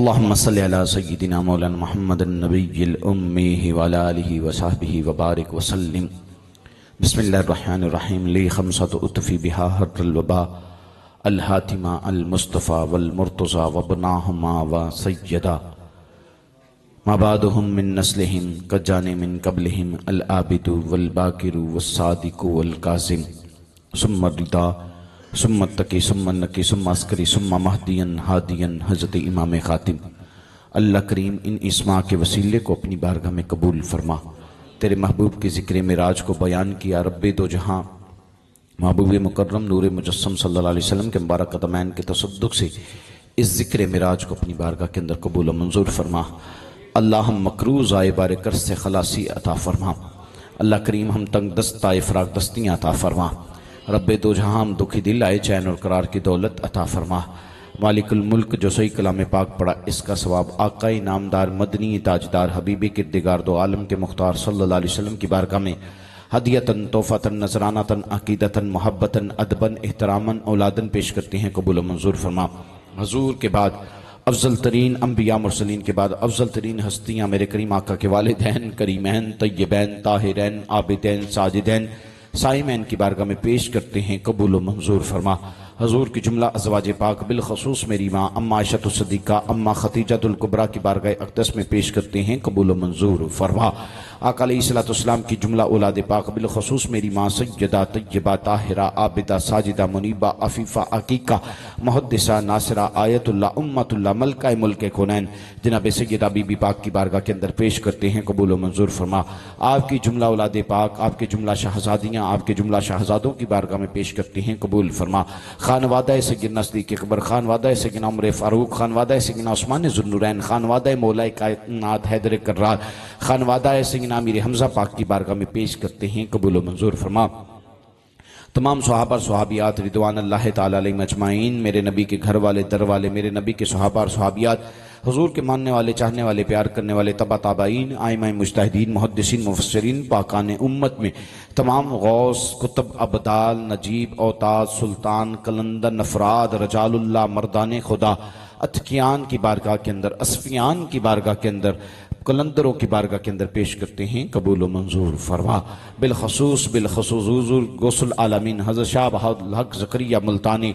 اللهم صل على سيدنا مولانا محمد النبي الأمي وعلى آله وصحبه وبارك وسلم. بسم الله الرحمن الرحيم. لي خمسة أطفي بها حر الوباء الهاتمة المصطفى والمرتضى وابناهما وسيدا ما بعدهم من نسلهم قد جان من قبلهم العابد والباكر والصادق والكاظم ثم الرضا ثم التقی ثم النقی ثم عسکری ثم مہدین ہادین حضرت امام خاتم. اللہ کریم ان اسماء کے وسیلے کو اپنی بارگاہ میں قبول فرما. تیرے محبوب کے ذکر معراج کو بیان کیا رب دو جہاں محبوب مکرم نور مجسم صلی اللہ علیہ وسلم کے مبارک قدمین کے تصدق سے اس ذکر معراج کو اپنی بارگاہ کے اندر قبول و منظور فرما. اللہ ہم مکروز آئے بار قرض سے خلاصی عطا فرما. اللہ کریم ہم تنگ دست آئے فراق دستیاں عطا فرما. رب دو جہاں ہم دکھی دل آئے چین اور قرار کی دولت عطا فرما. مالک الملک جو صحیح کلام پاک پڑا اس کا ثواب آقائی نامدار مدنی تاجدار حبیب کردگار دو عالم کے مختار صلی اللہ علیہ وسلم کی بارگاہ میں ہدیتاً توفاتاً نذرانتاً عقیدتاً محبتاً ادباً احتراماً اولاداً پیش کرتے ہیں. قبول و منظور فرما. حضور کے بعد افضل ترین انبیاء مرسلین کے بعد افضل ترین ہستیاں میرے کریم آقا کے والدین کریمین طیبین طاہرین عابدین ساجدین سائمین کی بارگاہ میں پیش کرتے ہیں. قبول و منظور فرما. حضور کی جملہ ازواج پاک بالخصوص میری ماں اما عائشہ صدیقہ اما خدیجہ الکبریٰ کی بارگاہ اقدس میں پیش کرتے ہیں. قبول و منظور فرما. آقا علیہ السلام کی جملہ اولاد پاک بالخصوص میری ماں سیدہ طیبہ طاہرہ عابدہ ساجدہ منیبہ عفیفہ عقیقہ محدثہ ناصرہ آیت اللہ امت اللہ ملکہ ملک کونین جناب سیدہ بی بی پاک کی بارگاہ کے اندر پیش کرتے ہیں. قبول و منظور فرما. آپ کی جملہ اولاد پاک آپ کے جملہ شہزادیاں آپ کے جملہ شہزادوں کی بارگاہ میں پیش کرتے ہیں. قبول فرما. خانوادہ سیدنا صدیق اکبر خانوادہ سیدنا عمر فاروق خانوادہ سیدنا عثمان ذو النورین خانوادہ مولا کائنات حیدر کرار خانوادہ سیدنا امیر حمزہ پاک کی بارگاہ میں پیش کرتے ہیں. قبول و منظور فرما. تمام صحابہ اور صحابیات رضوان اللہ تعالی علیہم اجمعین میرے نبی کے گھر والے در والے میرے نبی کے صحابہ اور صحابیات حضور کے ماننے والے چاہنے والے پیار کرنے والے تبع تابعین ائمہ مجتہدین محدثین مفسرین پاکان امت میں تمام غوث کتب ابدال نجیب اوتاد سلطان کلندر نفراد رجال اللہ مردان خدا اتقیان کی بارگاہ کے اندر اسفیان کی بارگاہ کے اندر کلندروں کی بارگاہ کے اندر پیش کرتے ہیں. قبول و منظور فرما. بالخصوص حضور غوث العالمین حضرت شاہ بہاء الحق زکریا ملتانی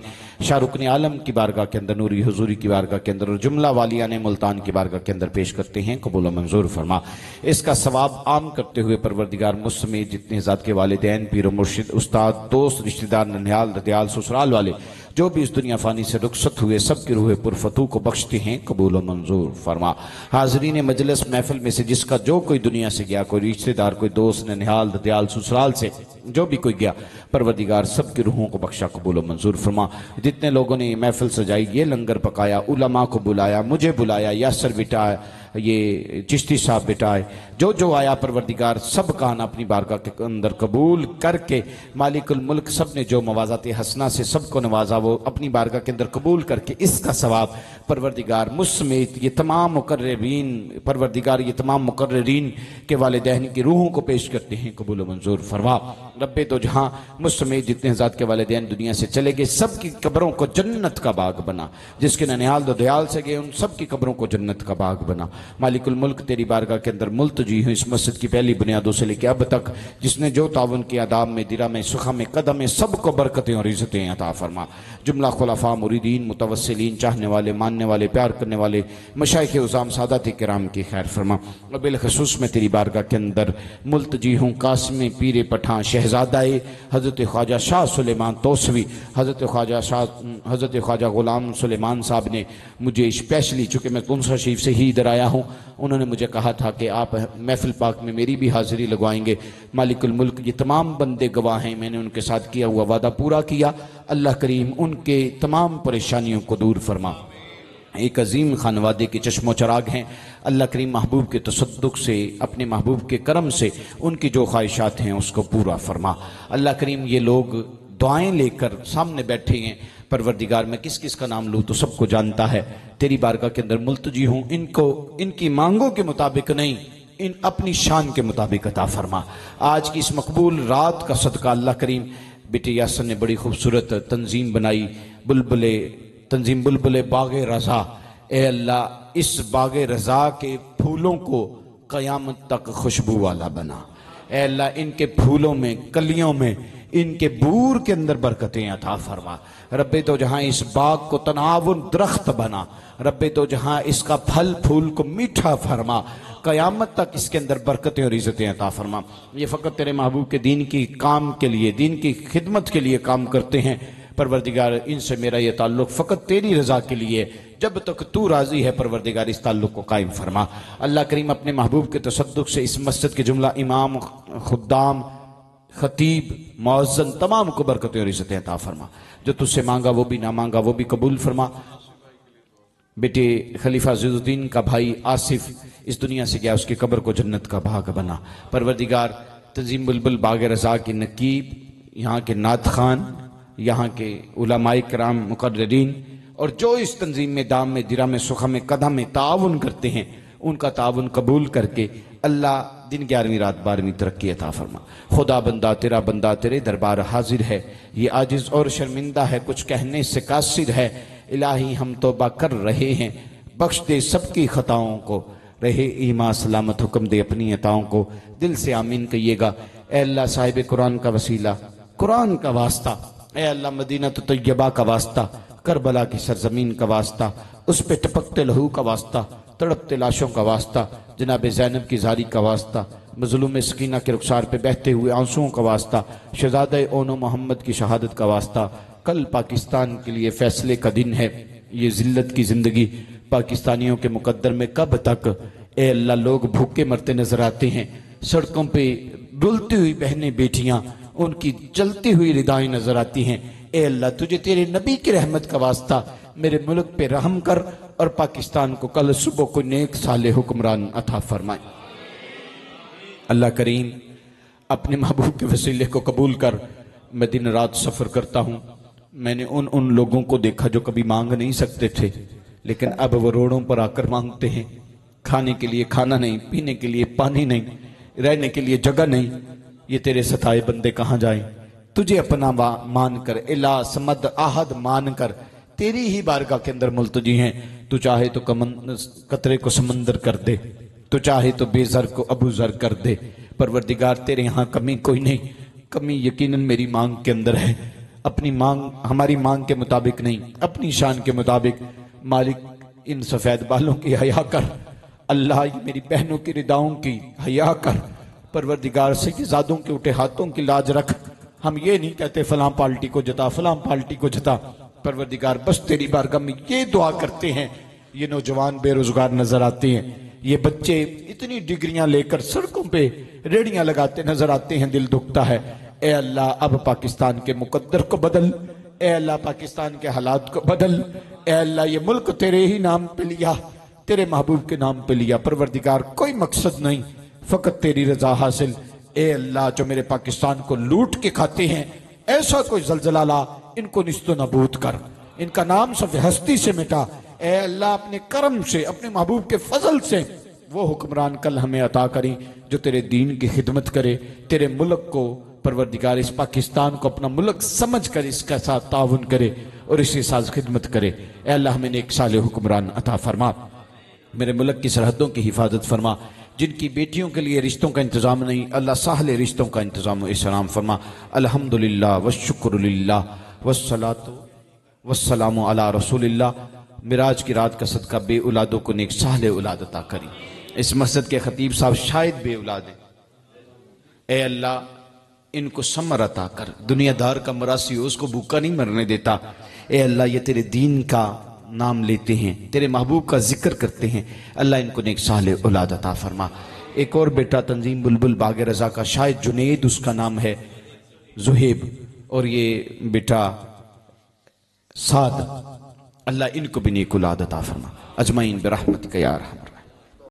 شاہ رکن عالم کی بارگاہ کے اندر نوری حضوری کی بارگاہ کے اندر اور جملہ والیان ملتان کی بارگاہ کے اندر پیش کرتے ہیں. قبول و منظور فرما. اس کا ثواب عام کرتے ہوئے پروردگار مجھ سمیت جتنے ذات کے والدین پیر و مرشد استاد دوست رشتہ دار ننھیال ردیال سسرال والے جو بھی اس دنیا فانی سے رخصت ہوئے سب کی روح پرفتو کو بخشتے ہیں. قبول و منظور فرما. حاضرین مجلس محفل میں سے جس کا جو کوئی دنیا سے گیا کوئی رشتہ دار کوئی دوست ننھیال ددیال سسرال سے جو بھی کوئی گیا پروردگار سب کی روحوں کو بخشا. قبول و منظور فرما. جتنے لوگوں نے یہ محفل سجائی یہ لنگر پکایا علماء کو بلایا مجھے بلایا یاسر بیٹا یہ چشتی صاحب بیٹا ہے جو آیا پروردگار سب کا آنا اپنی بارگاہ کے اندر قبول کر کے مالک الملک سب نے جو موازات حسنہ سے سب کو نوازا وہ اپنی بارگاہ کے اندر قبول کر کے اس کا ثواب پروردگار مجھ سمیت یہ تمام مقررین کے والدین کی روحوں کو پیش کرتے ہیں. قبول و منظور فرما. رب دو جہاں مجھ سمیت جتنے ذات کے والدین دنیا سے چلے گئے سب کی قبروں کو جنت کا باغ بنا. جس کے ننھیال دو دیال سے گئے ان سب کی قبروں کو جنت کا باغ بنا. مالک الملک تیری بارگاہ کے اندر ملتجی ہوں اس مسجد کی پہلی بنیادوں سے لے کے اب تک جس نے جو تعاون کی آداب میں درہ میں سخا میں قدم میں سب کو برکتیں اور عزتیں عطا فرما. جملہ خلفاء مریدین متوسلین چاہنے والے ماننے والے پیار کرنے والے مشائخ عظام سادات کرام کی خیر فرما. اور بالخصوص میں تیری بارگاہ کے اندر ملتجی ہوں قاسم پیر پٹھان شہزادہ حضرت خواجہ شاہ سلیمان توسوی حضرت خواجہ غلام سلیمان صاحب نے مجھے اسپیشلی چونکہ میں کنسا شریف سے ہی ادھر آیا ہوں انہوں نے مجھے کہا تھا کہ آپ محفل پاک میں میری بھی حاضری لگوائیں گے. مالک الملک یہ تمام بندے گواہ ہیں میں نے ان کے ساتھ کیا ہوا وعدہ پورا کیا. اللہ کریم ان کے تمام پریشانیوں کو دور فرما. ایک عظیم خانوادے کے چشم و چراغ ہیں. اللہ کریم محبوب کے تصدق سے اپنے محبوب کے کرم سے ان کی جو خواہشات ہیں اس کو پورا فرما. اللہ کریم یہ لوگ دعائیں لے کر سامنے بیٹھے ہیں پروردگار میں کس کا نام لوں تو سب کو جانتا ہے. تیری بارگاہ کے اندر ملتجی ہوں ان کی مانگوں کے مطابق نہیں ان اپنی شان کے مطابق عطا فرما. آج کی اس مقبول رات کا صدقہ اللہ کریم بیٹے یاسر نے بڑی خوبصورت تنظیم بنائی تنظیم بلبل باغ رضا اے اللہ اس باغ رضا کے پھولوں کو قیامت تک خوشبو والا بنا۔ اے اللہ ان کے پھولوں میں، کلیوں میں، ان کے بور کے اندر برکتیں عطا فرما۔ رب تو جہاں اس باغ کو تناون درخت بنا، رب تو جہاں اس کا پھل پھول کو میٹھا فرما، قیامت تک اس کے اندر برکتیں اور عزتیں عطا فرما۔ یہ فقط تیرے محبوب کے دین کی کام کے لیے، دین کی خدمت کے لیے کام کرتے ہیں پروردگار، ان سے میرا یہ تعلق فقط تیری رضا کے لیے، جب تک تو راضی ہے پروردگار اس تعلق کو قائم فرما۔ اللہ کریم اپنے محبوب کے تصدق سے اس مسجد کے جملہ امام، خدام، خطیب، معزن تمام کو برکتیں اور عزتیں عطا فرما۔ جو تجھ سے مانگا وہ بھی نہ مانگا وہ بھی قبول فرما۔ بیٹے خلیفہ عزیز الدین کا بھائی آصف اس دنیا سے گیا، اس کی قبر کو جنت کا باغ بنا۔ پروردگار تنظیم بلبل باغ رضا کے نقیب، یہاں کے نعت خوان، یہاں کے علماء کرام مقررین، اور جو اس تنظیم میں دام میں درہ میں سخا میں قدم میں تعاون کرتے ہیں، ان کا تعاون قبول کر کے اللہ دن 11ویں رات 12ویں ترقی عطا فرما۔ خدا بندہ تیرا بندہ تیرے دربار حاضر ہے، یہ عاجز اور شرمندہ ہے، کچھ کہنے سے قاصر ہے۔ الہی ہم توبہ کر رہے ہیں، بخش دے سب کی خطاؤں کو، رہے ایمان سلامت، حکم دے اپنی عطاؤں کو۔ دل سے آمین کہیے گا۔ اے اللہ صاحب قرآن کا وسیلہ، قرآن کا واسطہ، اے اللہ مدینہ طیبہ کا واسطہ، کربلا کی سرزمین کا واسطہ، اس پہ ٹپکتے لہو کا واسطہ، تڑپتے لاشوں کا واسطہ، جناب زینب کی زاری کا واسطہ، مظلوم سکینہ کے رخسار پہ بہتے ہوئے آنسوؤں کا واسطہ، شہزادہ اونو محمد کی شہادت کا واسطہ۔ کل پاکستان کے لیے فیصلے کا دن ہے، یہ ذلت کی زندگی پاکستانیوں کے مقدر میں کب تک؟ اے اللہ لوگ بھوکے مرتے نظر آتے ہیں، سڑکوں پہ ڈلتی ہوئی بہنیں بیٹیاں، ان کی جلتی ہوئی ردائیں نظر آتی ہیں۔ اے اللہ تجھے تیرے نبی کی رحمت کا واسطہ میرے ملک پہ رحم کر، اور پاکستان کو کل صبح کو نیک صالح حکمران عطا فرمائے۔ اللہ کریم اپنے محبوب کے وسیلے کو قبول کر۔ میں دن رات سفر کرتا ہوں، میں نے ان لوگوں کو دیکھا جو کبھی مانگ نہیں سکتے تھے، لیکن اب وہ روڈوں پر آ کر مانگتے ہیں۔ کھانے کے لیے کھانا نہیں، پینے کے لیے پانی نہیں، رہنے کے لیے جگہ نہیں۔ یہ تیرے ستائے بندے کہاں جائیں؟ تجھے اپنا مان کر، الہ سمد آہد مان کر تیری ہی بارگاہ کے اندر ملتجی ہیں۔ تو چاہے تو قطرے کو سمندر کر دے، تو چاہے تو بے زر کو ابو زر کر دے۔ پروردگار تیرے یہاں کمی کوئی نہیں، کمی یقیناً میری مانگ کے اندر ہے، اپنی مانگ ہماری مانگ کے مطابق نہیں، اپنی شان کے مطابق۔ مالک ان سفید بالوں کی حیا کر، اللہ یہ میری بہنوں کی رداؤں کی حیا کر۔ پروردگار سیدزادوں کے اٹھے ہاتھوں کی لاج رکھ۔ ہم یہ نہیں کہتے فلاں پارٹی کو جتا، فلاں پارٹی کو جتا۔ پروردگار بس تیری بارگاہ میں یہ دعا کرتے ہیں۔ یہ نوجوان بے روزگار نظر آتے ہیں، یہ بچے اتنی ڈگریاں لے کر سڑکوں پہ ریڑیاں لگاتے نظر آتے ہیں، دل دکھتا ہے۔ اے اللہ اب پاکستان کے مقدر کو بدل، اے اللہ پاکستان کے حالات کو بدل۔ اے اللہ یہ ملک تیرے ہی نام پہ لیا، تیرے محبوب کے نام پہ لیا۔ پروردگار کوئی مقصد نہیں، فقط تیری رضا حاصل۔ اے اللہ جو میرے پاکستان کو لوٹ کے کھاتے ہیں، ایسا کوئی زلزلہ لا، ان کو نست و نابود کر، ان کا نام صف ہستی سے مٹا۔ اے اللہ اپنے کرم سے، اپنے محبوب کے فضل سے وہ حکمران کل ہمیں عطا کریں جو تیرے دین کی خدمت کرے، تیرے ملک کو پروردگار اس پاکستان کو اپنا ملک سمجھ کر اس کے ساتھ تعاون کرے اور اس کے ساتھ خدمت کرے۔ اے اللہ ہمیں نیک صالح حکمران عطا فرما، میرے ملک کی سرحدوں کی حفاظت فرما۔ جن کی بیٹیوں کے لیے رشتوں کا انتظام نہیں، اللہ ساحل رشتوں کا انتظام و اسلام فرما۔ الحمدللہ والشکر للہ والصلاة والسلام علی رسول اللہ۔ معراج کی رات کا صدقہ بے اولادوں کو نیک صالح اولاد عطا کری۔ اس مسجد کے خطیب صاحب شاید بے اولاد ہیں، اے اللہ ان کو ثمر عطا کر۔ دنیا دار کا مراسی ہو، اس کو بھوکا نہیں مرنے دیتا۔ اے اللہ یہ تیرے دین کا نام لیتے ہیں، تیرے محبوب کا ذکر کرتے ہیں، اللہ ان کو نیک صالح اولاد عطا فرما۔ ایک اور بیٹا تنظیم بلبل باغ رضا کا، شاید جنید اس کا نام ہے، زہیب، اور یہ بیٹا سعد، اللہ ان کو بھی نیک اولاد عطا فرما۔ اجمعین برحمتک یا ارحم۔